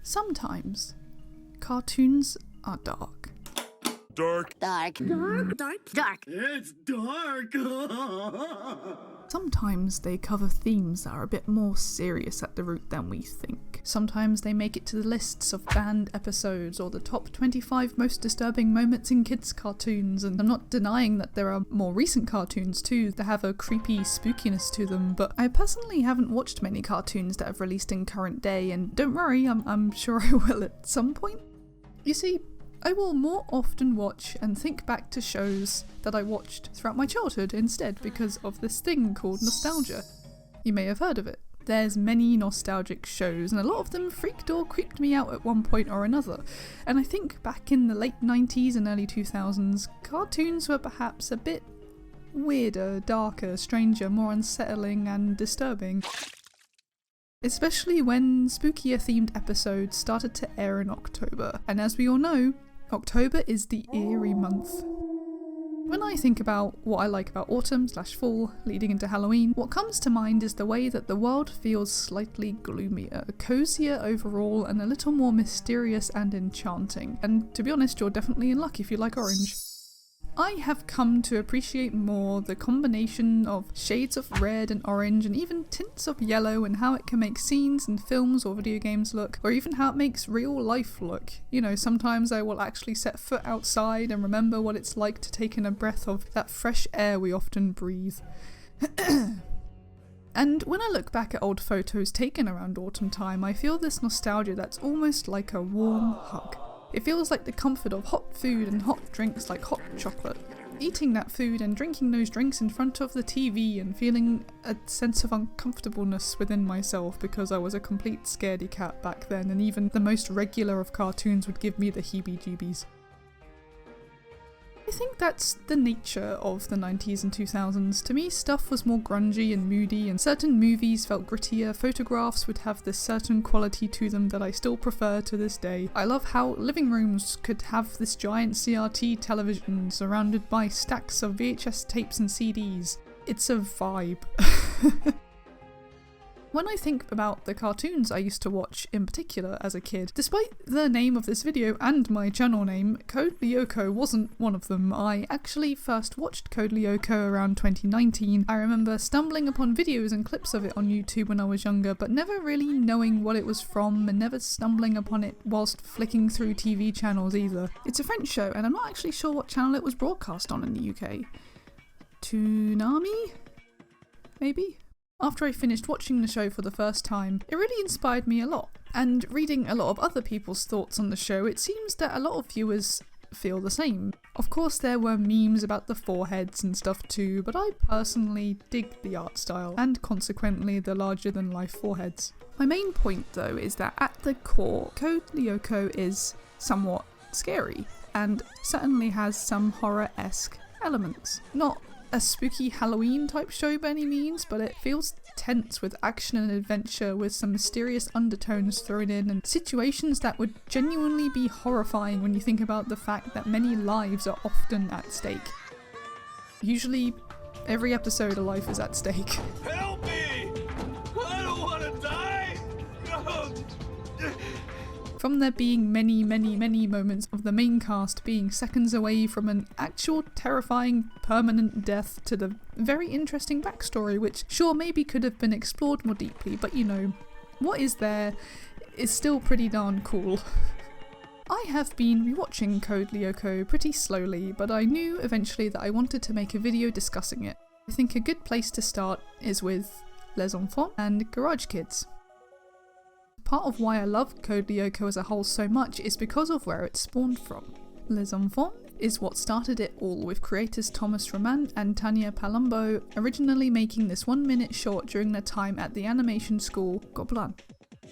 Sometimes cartoons are dark. Dark. It's dark. Sometimes they cover themes that are a bit more serious at the root than we think. Sometimes they make it to the lists of banned episodes or the top 25 most disturbing moments in kids' cartoons, and I'm not denying that there are more recent cartoons too that have a creepy spookiness to them, but I personally haven't watched many cartoons that have released in current day, and don't worry, I'm sure I will at some point. You see, I will more often watch and think back to shows that I watched throughout my childhood instead because of this thing called nostalgia. You may have heard of it. There's many nostalgic shows and a lot of them freaked or creeped me out at one point or another. And I think back in the late 90s and early 2000s, cartoons were perhaps a bit weirder, darker, stranger, more unsettling and disturbing. Especially when spookier themed episodes started to air in October. And as we all know, October is the eerie month. When I think about what I like about autumn/fall leading into Halloween, what comes to mind is the way that the world feels slightly gloomier, cozier overall, and a little more mysterious and enchanting. And to be honest, you're definitely in luck if you like orange. I have come to appreciate more the combination of shades of red and orange and even tints of yellow and how it can make scenes in films or video games look, or even how it makes real life look. You know, sometimes I will actually set foot outside and remember what it's like to take in a breath of that fresh air we often breathe. And when I look back at old photos taken around autumn time, I feel this nostalgia that's almost like a warm hug. It feels like the comfort of hot food and hot drinks like hot chocolate. Eating that food and drinking those drinks in front of the TV and feeling a sense of uncomfortableness within myself because I was a complete scaredy cat back then, and even the most regular of cartoons would give me the heebie-jeebies. I think that's the nature of the 90s and 2000s. To me, stuff was more grungy and moody, and certain movies felt grittier, photographs would have this certain quality to them that I still prefer to this day. I love how living rooms could have this giant CRT television surrounded by stacks of VHS tapes and CDs. It's a vibe. When I think about the cartoons I used to watch in particular as a kid, despite the name of this video and my channel name, Code Lyoko wasn't one of them. I actually first watched Code Lyoko around 2019. I remember stumbling upon videos and clips of it on YouTube when I was younger, but never really knowing what it was from and never stumbling upon it whilst flicking through TV channels either. It's a French show and I'm not actually sure what channel it was broadcast on in the UK. Toonami? Maybe? After I finished watching the show for the first time, it really inspired me a lot. And reading a lot of other people's thoughts on the show, it seems that a lot of viewers feel the same. Of course there were memes about the foreheads and stuff too, but I personally dig the art style, and consequently the larger than life foreheads. My main point though is that at the core, Code Lyoko is somewhat scary, and certainly has some horror-esque elements. Not a spooky Halloween type show by any means, but it feels tense with action and adventure with some mysterious undertones thrown in and situations that would genuinely be horrifying when you think about the fact that many lives are often at stake. Usually, every episode a life is at stake. Help me! I don't want to die! No! From there being many moments of the main cast being seconds away from an actual terrifying permanent death to the very interesting backstory, which sure maybe could have been explored more deeply, but you know, what is there is still pretty darn cool. I have been rewatching Code Lyoko pretty slowly, but I knew eventually that I wanted to make a video discussing it. I think a good place to start is with Les Enfants and Garage Kids. Part of why I love Code Lyoko as a whole so much is because of where it spawned from. Les Enfants is what started it all, with creators Thomas Roman and Tania Palumbo originally making this 1-minute short during their time at the animation school Gobelin.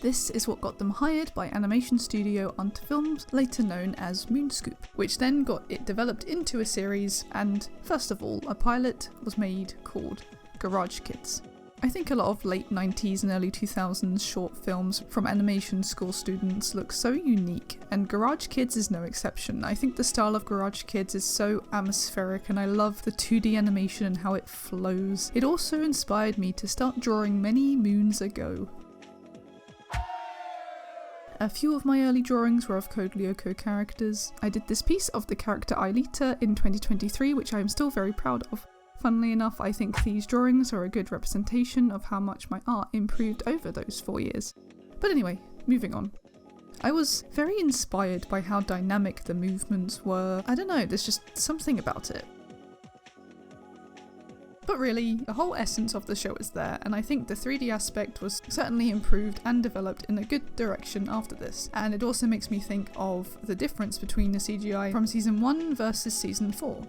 This is what got them hired by animation studio Ant Films, later known as Moonscoop, which then got it developed into a series, and first of all a pilot was made called Garage Kids. I think a lot of late 90s and early 2000s short films from animation school students look so unique, and Garage Kids is no exception. I think the style of Garage Kids is so atmospheric, and I love the 2D animation and how it flows. It also inspired me to start drawing many moons ago. A few of my early drawings were of Code Lyoko characters. I did this piece of the character Aelita in 2023, which I am still very proud of. Funnily enough, I think these drawings are a good representation of how much my art improved over those 4 years. But anyway, moving on. I was very inspired by how dynamic the movements were. I don't know, there's just something about it. But really, the whole essence of the show is there, and I think the 3D aspect was certainly improved and developed in a good direction after this. And it also makes me think of the difference between the CGI from season 1 versus season 4.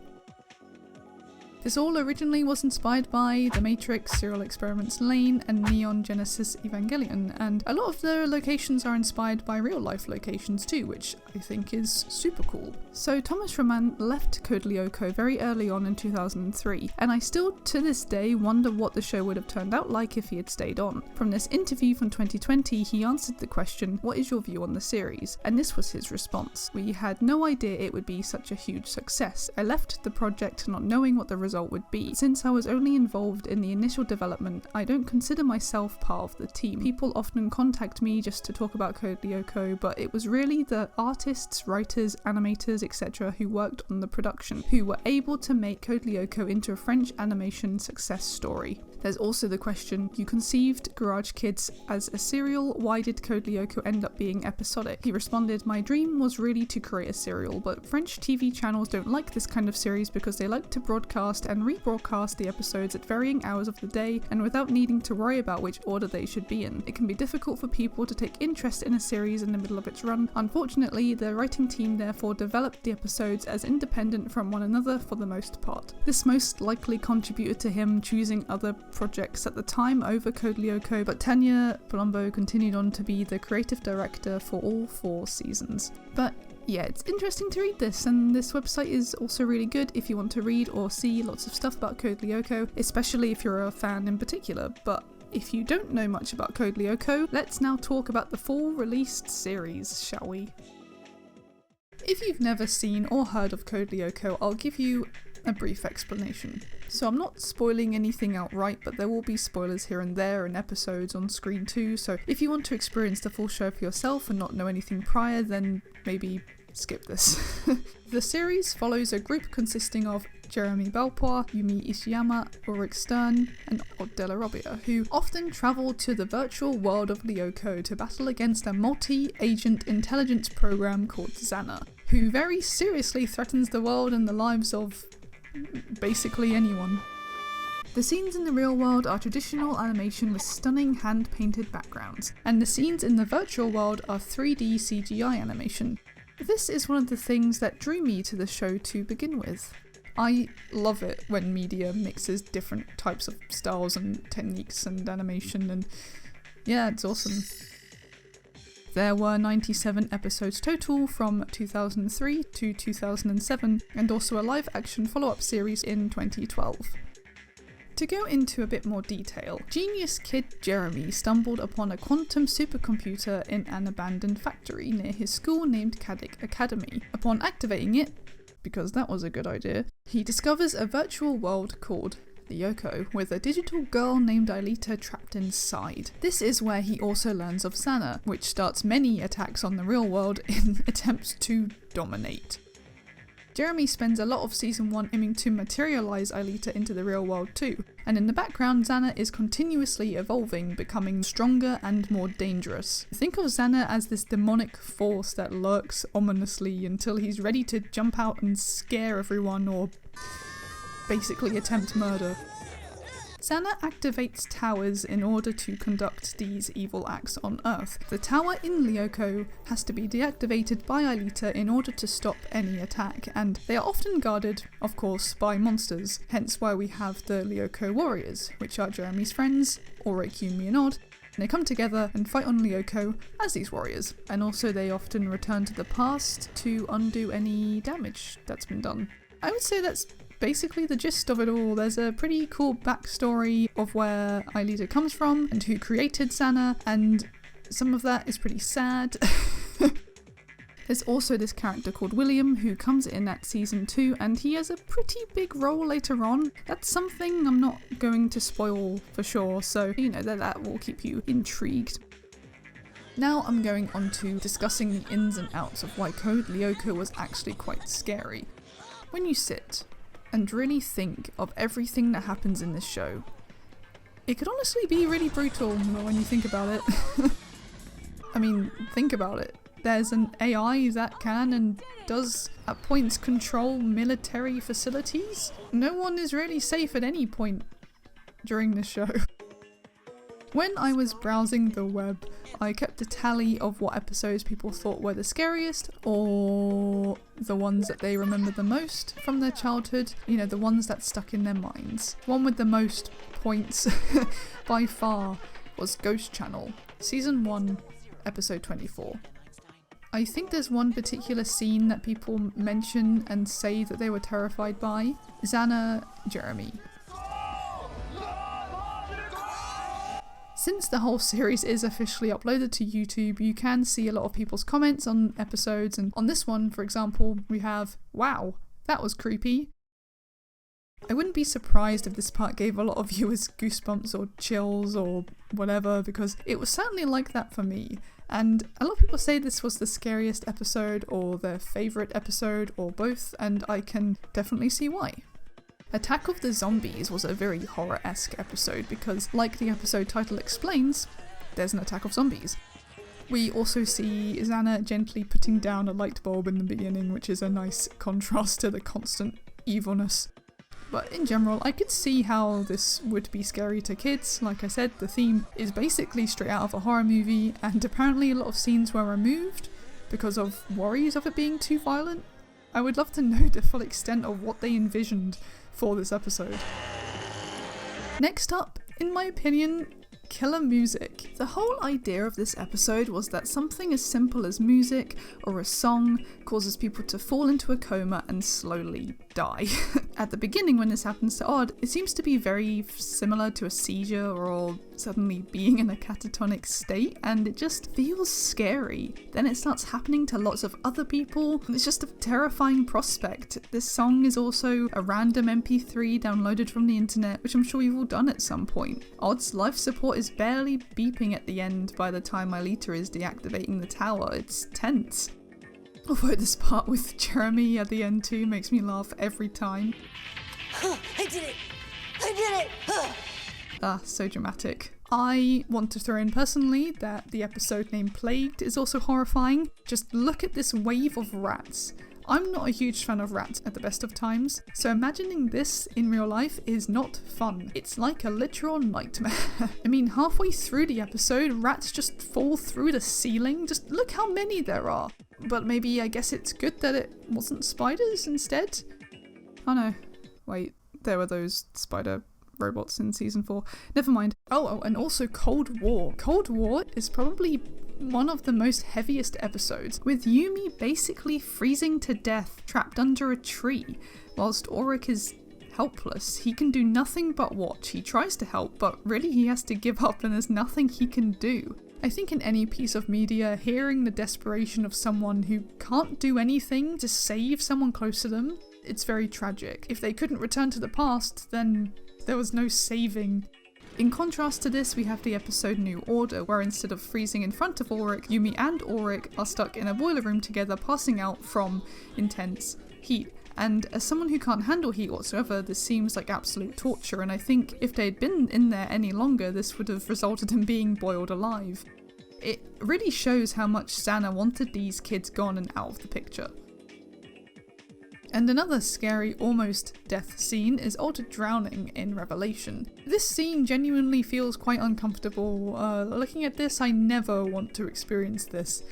This all originally was inspired by The Matrix, Serial Experiments Lain, and Neon Genesis Evangelion, and a lot of the locations are inspired by real life locations too, which I think is super cool. So Thomas Roman left Code Lyoko very early on in 2003, and I still to this day wonder what the show would have turned out like if he had stayed on. From this interview from 2020, he answered the question, "What is your view on the series?" And this was his response: "We had no idea it would be such a huge success. I left the project not knowing what the result would be. Since I was only involved in the initial development, I don't consider myself part of the team. People often contact me just to talk about Code Lyoko, but it was really the artists, writers, animators, etc. who worked on the production, who were able to make Code Lyoko into a French animation success story." There's also the question, you conceived Garage Kids as a serial, why did Code Lyoko end up being episodic? He responded, "My dream was really to create a serial, but French TV channels don't like this kind of series because they like to broadcast and rebroadcast the episodes at varying hours of the day and without needing to worry about which order they should be in. It can be difficult for people to take interest in a series in the middle of its run. Unfortunately, the writing team therefore developed the episodes as independent from one another for the most part. This most likely contributed to him choosing other projects at the time over Code Lyoko, but Tanya Palumbo continued on to be the creative director for all 4 seasons. But yeah, it's interesting to read this, and this website is also really good if you want to read or see lots of stuff about Code Lyoko, especially if you're a fan in particular. But if you don't know much about Code Lyoko, let's now talk about the full released series, shall we? If you've never seen or heard of Code Lyoko, I'll give you a brief explanation. So I'm not spoiling anything outright, but there will be spoilers here and there and episodes on screen too, so if you want to experience the full show for yourself and not know anything prior, then maybe skip this. The series follows a group consisting of Jeremy Belpois, Yumi Ishiyama, Ulrich Stern, and Odd de la Robbia, who often travel to the virtual world of Lyoko to battle against a multi-agent intelligence program called Xana, who very seriously threatens the world and the lives of basically anyone. The scenes in the real world are traditional animation with stunning hand-painted backgrounds, and the scenes in the virtual world are 3D CGI animation. This is one of the things that drew me to the show to begin with. I love it when media mixes different types of styles and techniques and animation, and yeah, it's awesome. There were 97 episodes total from 2003 to 2007, and also a live-action follow-up series in 2012. To go into a bit more detail, genius kid Jeremy stumbled upon a quantum supercomputer in an abandoned factory near his school named Caddick Academy. Upon activating it, because that was a good idea, he discovers a virtual world called Lyoko, with a digital girl named Aelita trapped inside. This is where he also learns of Xana, which starts many attacks on the real world in attempts to dominate. Jeremy spends a lot of season 1 aiming to materialise Aelita into the real world too, and in the background Xana is continuously evolving, becoming stronger and more dangerous. Think of Xana as this demonic force that lurks ominously until he's ready to jump out and scare everyone or basically attempt murder. Xana activates towers in order to conduct these evil acts on Earth. The tower in Lyoko has to be deactivated by Aelita in order to stop any attack, and they are often guarded, of course, by monsters, hence why we have the Lyoko Warriors, which are Jeremy's friends, Ulrich, Yumi and Odd. They come together and fight on Lyoko as these warriors, and also they often return to the past to undo any damage that's been done. I would say that's basically the gist of it all. There's a pretty cool backstory of where Aelita comes from and who created Xana, and some of that is pretty sad. There's also this character called William who comes in at season 2, and he has a pretty big role later on. That's something I'm not going to spoil for sure, so you know that will keep you intrigued. Now I'm going on to discussing the ins and outs of why Code Lyoko was actually quite scary. When you sit and really think of everything that happens in this show, it could honestly be really brutal when you think about it. I mean, think about it. There's an AI that can and does at points control military facilities. No one is really safe at any point during this show. When I was browsing the web, I kept a tally of what episodes people thought were the scariest, or the ones that they remember the most from their childhood, you know, the ones that stuck in their minds. The one with the most points by far was Ghost Channel, Season 1, Episode 24. I think there's one particular scene that people mention and say that they were terrified by. Xana Jeremy. Since the whole series is officially uploaded to YouTube, you can see a lot of people's comments on episodes, and on this one, for example, we have, "Wow, that was creepy." I wouldn't be surprised if this part gave a lot of viewers goosebumps or chills or whatever, because it was certainly like that for me. And a lot of people say this was the scariest episode or their favourite episode or both, and I can definitely see why. Attack of the Zombies was a very horror-esque episode because, like the episode title explains, there's an attack of zombies. We also see Xana gently putting down a light bulb in the beginning, which is a nice contrast to the constant evilness. But in general, I could see how this would be scary to kids. Like I said, the theme is basically straight out of a horror movie, and apparently a lot of scenes were removed because of worries of it being too violent. I would love to know the full extent of what they envisioned for this episode. Next up, in my opinion, killer music. The whole idea of this episode was that something as simple as music or a song causes people to fall into a coma and slowly die. At the beginning, when this happens to Odd, it seems to be very similar to a seizure or suddenly being in a catatonic state, and it just feels scary. Then it starts happening to lots of other people, and it's just a terrifying prospect. This song is also a random MP3 downloaded from the internet, which I'm sure you've all done at some point. Odd's life support is barely beeping at the end by the time Mylita is deactivating the tower. It's tense. Although this part with Jeremy at the end too makes me laugh every time. I did it! I did it! Ah, so dramatic. I want to throw in personally that the episode named Plagued is also horrifying. Just look at this wave of rats. I'm not a huge fan of rats at the best of times, so imagining this in real life is not fun. It's like a literal nightmare. I mean, halfway through the episode, rats just fall through the ceiling. Just look how many there are. But maybe I guess it's good that it wasn't spiders instead? Oh no, wait, there were those spider robots in season 4. Never mind. Oh, and also Cold War. Cold War is probably one of the most heaviest episodes, with Yumi basically freezing to death trapped under a tree, whilst Auric is helpless. He can do nothing but watch. He tries to help, but really he has to give up and there's nothing he can do. I think in any piece of media, hearing the desperation of someone who can't do anything to save someone close to them, it's very tragic. If they couldn't return to the past, then there was no saving. In contrast to this, we have the episode New Order, where instead of freezing in front of Auric, Yumi and Auric are stuck in a boiler room together, passing out from intense heat. And as someone who can't handle heat whatsoever, this seems like absolute torture, and I think if they'd been in there any longer, this would have resulted in being boiled alive. It really shows how much Xana wanted these kids gone and out of the picture. And another scary, almost death scene is Odd drowning in Revelation. This scene genuinely feels quite uncomfortable. Looking at this, I never want to experience this.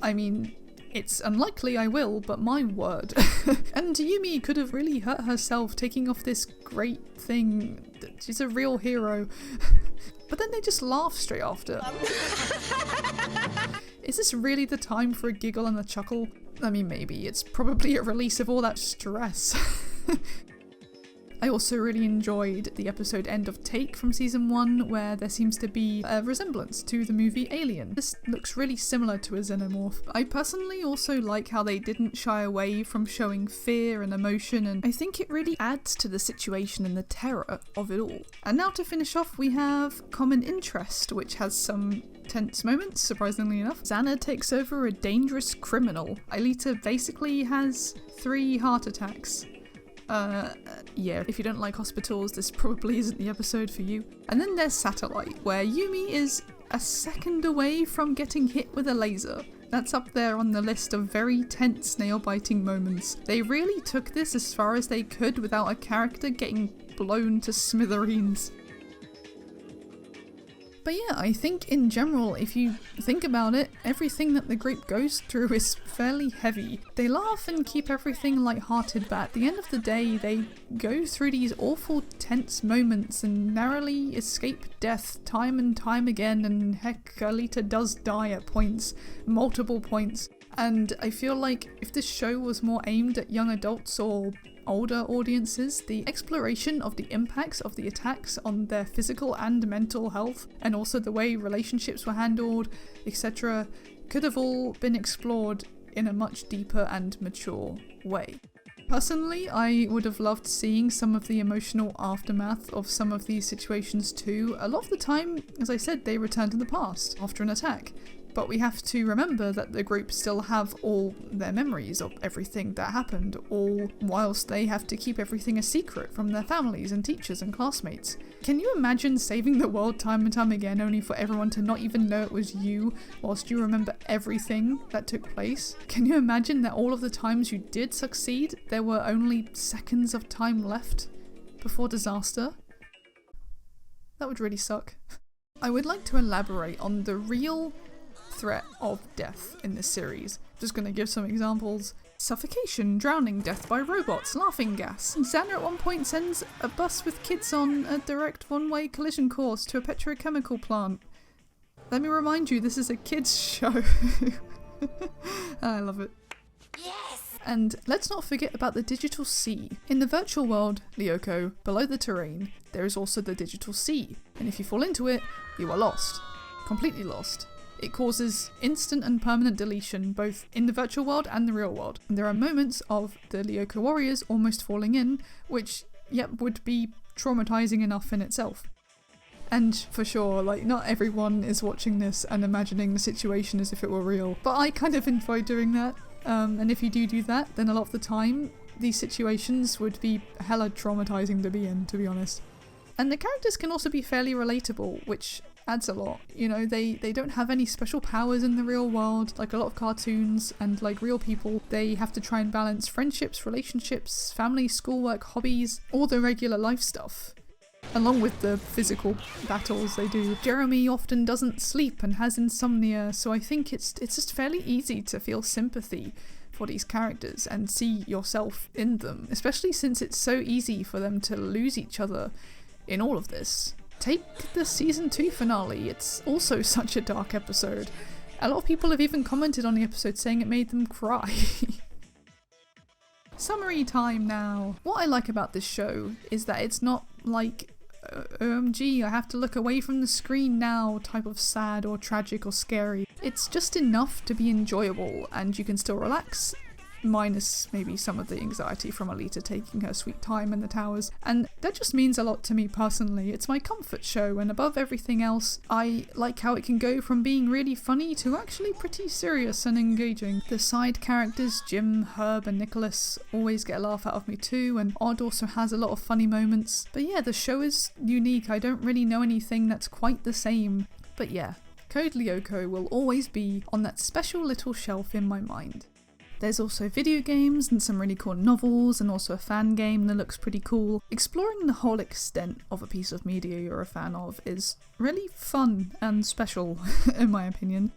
I mean, it's unlikely I will, but my word. And Yumi could have really hurt herself taking off this great thing. She's a real hero. But then they just laugh straight after. Is this really the time for a giggle and a chuckle? I mean, maybe. It's probably a release of all that stress. I also really enjoyed the episode End of Take from season 1, where there seems to be a resemblance to the movie Alien. This looks really similar to a xenomorph. I personally also like how they didn't shy away from showing fear and emotion, and I think it really adds to the situation and the terror of it all. And now to finish off, we have Common Interest, which has some tense moments, surprisingly enough. Xana takes over a dangerous criminal. Aelita basically has 3 heart attacks. Yeah, if you don't like hospitals, this probably isn't the episode for you. And then there's Satellite, where Yumi is a second away from getting hit with a laser. That's up there on the list of very tense nail-biting moments. They really took this as far as they could without a character getting blown to smithereens. But yeah, I think in general, if you think about it, everything that the group goes through is fairly heavy. They laugh and keep everything lighthearted, but at the end of the day, they go through these awful tense moments and narrowly escape death time and time again, and heck, Aelita does die at points, multiple points. And I feel like if this show was more aimed at young adults or older audiences, the exploration of the impacts of the attacks on their physical and mental health, and also the way relationships were handled, etc., could have all been explored in a much deeper and mature way. Personally, I would have loved seeing some of the emotional aftermath of some of these situations too. A lot of the time, as I said, they return to the past after an attack. But we have to remember that the group still have all their memories of everything that happened, all whilst they have to keep everything a secret from their families and teachers and classmates. Can you imagine saving the world time and time again only for everyone to not even know it was you whilst you remember everything that took place? Can you imagine that all of the times you did succeed, there were only seconds of time left before disaster? That would really suck. I would like to elaborate on the real threat of death in this series. Just gonna give some examples. Suffocation, drowning, death by robots, laughing gas. Xana at one point sends a bus with kids on a direct one-way collision course to a petrochemical plant. Let me remind you, this is a kids show. I love it. Yes! And let's not forget about the digital sea. In the virtual world, Lyoko, below the terrain, there is also the digital sea. And if you fall into it, you are lost. Completely lost. It causes instant and permanent deletion both in the virtual world and the real world. And there are moments of the Lyoko warriors almost falling in, which, yep, would be traumatizing enough in itself. And for sure, like, not everyone is watching this and imagining the situation as if it were real, but I kind of enjoy doing that. And if you do that, then a lot of the time, these situations would be hella traumatizing to be in, to be honest. And the characters can also be fairly relatable, which adds a lot. You know, they don't have any special powers in the real world, like a lot of cartoons, and like real people, they have to try and balance friendships, relationships, family, schoolwork, hobbies, all the regular life stuff, along with the physical battles they do. Jeremy often doesn't sleep and has insomnia, so I think it's just fairly easy to feel sympathy for these characters and see yourself in them, especially since it's so easy for them to lose each other in all of this. Take the season 2 finale, it's also such a dark episode. A lot of people have even commented on the episode saying it made them cry. Summary time now. What I like about this show is that it's not like OMG, I have to look away from the screen now type of sad or tragic or scary. It's just enough to be enjoyable and you can still relax, minus maybe some of the anxiety from Aelita taking her sweet time in the towers, and that just means a lot to me personally. It's my comfort show, and above everything else, I like how it can go from being really funny to actually pretty serious and engaging. The side characters, Jim, Herb and Nicholas, always get a laugh out of me too, and Odd also has a lot of funny moments. But yeah, the show is unique. I don't really know anything that's quite the same. But yeah, Code Lyoko will always be on that special little shelf in my mind. There's also video games and some really cool novels, and also a fan game that looks pretty cool. Exploring the whole extent of a piece of media you're a fan of is really fun and special, in my opinion.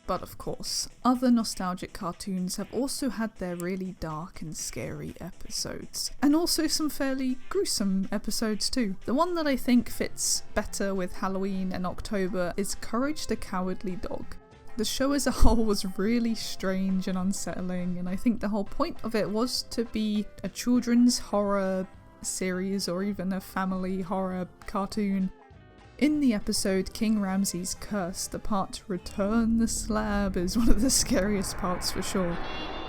But of course, other nostalgic cartoons have also had their really dark and scary episodes, and also some fairly gruesome episodes too. The one that I think fits better with Halloween and October is Courage the Cowardly Dog. The show as a whole was really strange and unsettling, and I think the whole point of it was to be a children's horror series or even a family horror cartoon. In the episode King Ramses' Curse, the part "Return the Slab" is one of the scariest parts for sure.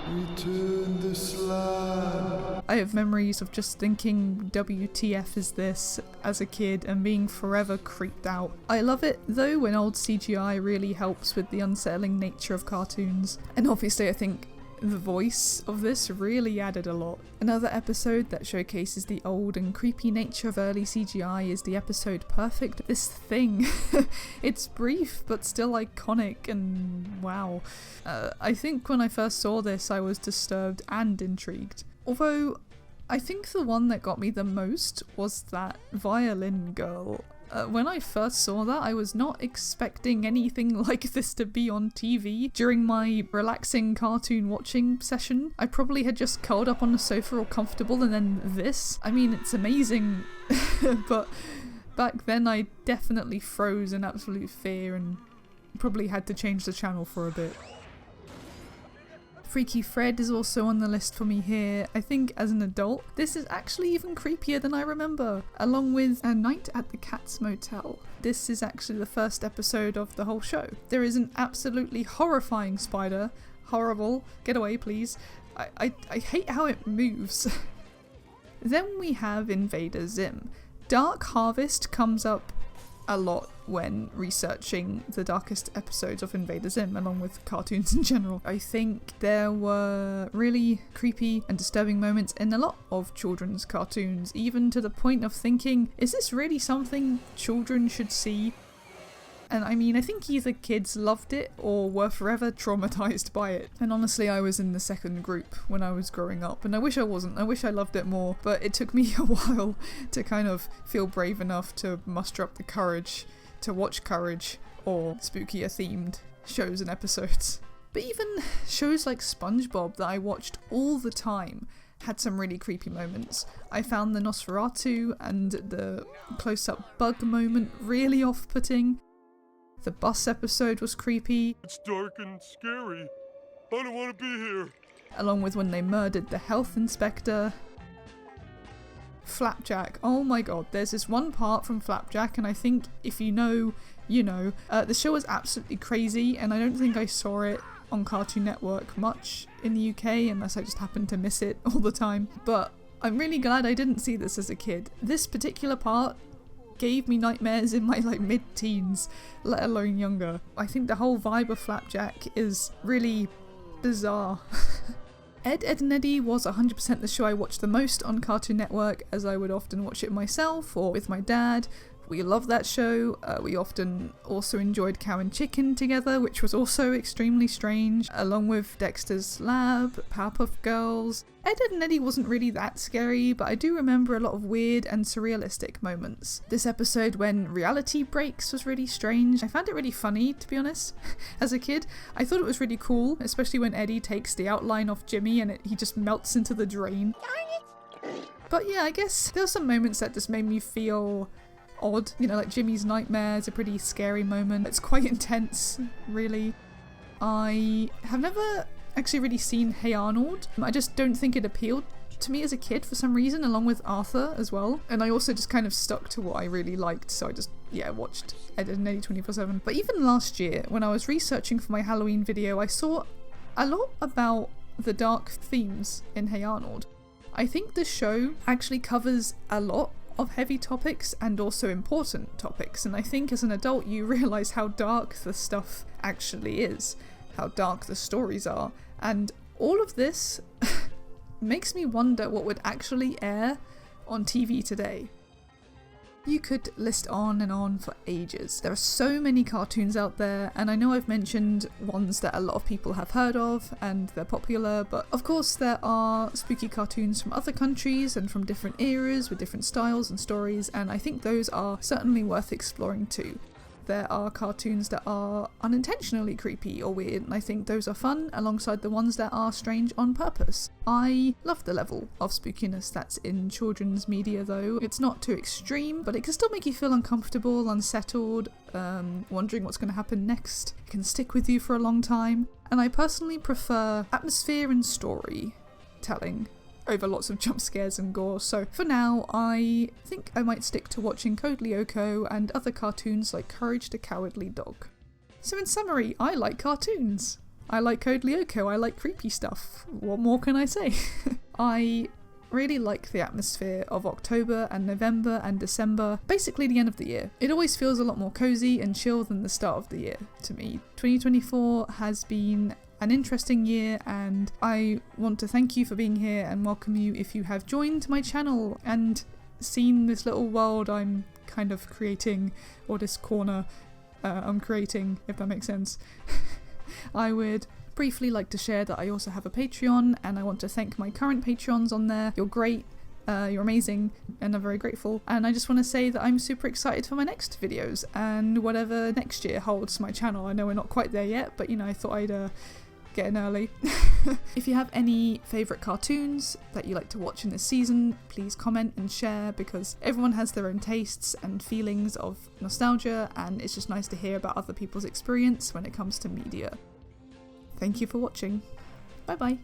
Return the slab. I have memories of just thinking WTF is this as a kid and being forever creeped out. I love it though when old CGI really helps with the unsettling nature of cartoons, and obviously I think the voice of this really added a lot. Another episode that showcases the old and creepy nature of early CGI is the episode Perfect This Thing. It's brief but still iconic, and wow. I think when I first saw this I was disturbed and intrigued. Although I think the one that got me the most was that violin girl. When I first saw that, I was not expecting anything like this to be on TV. During my relaxing cartoon watching session, I probably had just curled up on the sofa all comfortable, and then this. I mean, it's amazing, but back then I definitely froze in absolute fear and probably had to change the channel for a bit. Freaky Fred is also on the list for me here. I think as an adult, this is actually even creepier than I remember, along with A Night at the Cat's Motel. This is actually the first episode of the whole show. There is an absolutely horrifying spider. Horrible. Get away, please. I hate how it moves. Then we have Invader Zim. Dark Harvest comes up a lot when researching the darkest episodes of Invader Zim, along with cartoons in general. I think there were really creepy and disturbing moments in a lot of children's cartoons, even to the point of thinking, is this really something children should see? And I mean, I think either kids loved it or were forever traumatized by it. And honestly, I was in the second group when I was growing up, and I wish I wasn't. I wish I loved it more, but it took me a while to kind of feel brave enough to muster up the courage to watch Courage or spookier themed shows and episodes. But even shows like SpongeBob that I watched all the time had some really creepy moments. I found the Nosferatu and the close-up bug moment really off-putting. The bus episode was creepy. It's dark and scary. I don't want to be here. Along with when they murdered the health inspector. Flapjack. Oh my god, there's this one part from Flapjack, and I think if you know, you know. The show was absolutely crazy, and I don't think I saw it on Cartoon Network much in the UK, unless I just happened to miss it all the time. But I'm really glad I didn't see this as a kid. This particular part gave me nightmares in my mid-teens, let alone younger. I think the whole vibe of Flapjack is really bizarre. Ed, Edd n Eddy was 100% the show I watched the most on Cartoon Network, as I would often watch it myself or with my dad. We loved that show. We often also enjoyed Cow and Chicken together, which was also extremely strange, along with Dexter's Lab, Powerpuff Girls. Ed, Edd n Eddy wasn't really that scary, but I do remember a lot of weird and surrealistic moments. This episode when reality breaks was really strange. I found it really funny, to be honest. As a kid, I thought it was really cool, especially when Eddie takes the outline off Jimmy and he just melts into the drain. But yeah, I guess there were some moments that just made me feel odd. You know, like Jimmy's nightmare is a pretty scary moment. It's quite intense, really. I have never actually really seen Hey Arnold. I just don't think it appealed to me as a kid for some reason, along with Arthur as well. And I also just kind of stuck to what I really liked, so I just, watched Ed, Edd n Eddy 24/7. But even last year, when I was researching for my Halloween video, I saw a lot about the dark themes in Hey Arnold. I think the show actually covers a lot of heavy topics and also important topics, and I think as an adult you realise how dark the stuff actually is, how dark the stories are, and all of this makes me wonder what would actually air on TV today. You could list on and on for ages. There are so many cartoons out there, and I know I've mentioned ones that a lot of people have heard of and they're popular, but of course there are spooky cartoons from other countries and from different eras with different styles and stories, and I think those are certainly worth exploring too. There are cartoons that are unintentionally creepy or weird, and I think those are fun alongside the ones that are strange on purpose. I love the level of spookiness that's in children's media though. It's not too extreme, but it can still make you feel uncomfortable, unsettled, wondering what's going to happen next. It can stick with you for a long time, and I personally prefer atmosphere and storytelling over lots of jump scares and gore, so for now I think I might stick to watching Code Lyoko and other cartoons like Courage the Cowardly Dog. So in summary, I like cartoons. I like Code Lyoko, I like creepy stuff. What more can I say? I really like the atmosphere of October and November and December, basically the end of the year. It always feels a lot more cozy and chill than the start of the year to me. 2024 has been an interesting year, and I want to thank you for being here and welcome you if you have joined my channel and seen this little world I'm kind of creating, or this corner I'm creating, if that makes sense. I would briefly like to share that I also have a Patreon, and I want to thank my current Patreons on there. You're great, you're amazing, and I'm very grateful. And I just want to say that I'm super excited for my next videos and whatever next year holds my channel. I know we're not quite there yet, but you know, I thought I'd get in early. If you have any favourite cartoons that you like to watch in this season, please comment and share, because everyone has their own tastes and feelings of nostalgia, and it's just nice to hear about other people's experience when it comes to media. Thank you for watching. Bye bye.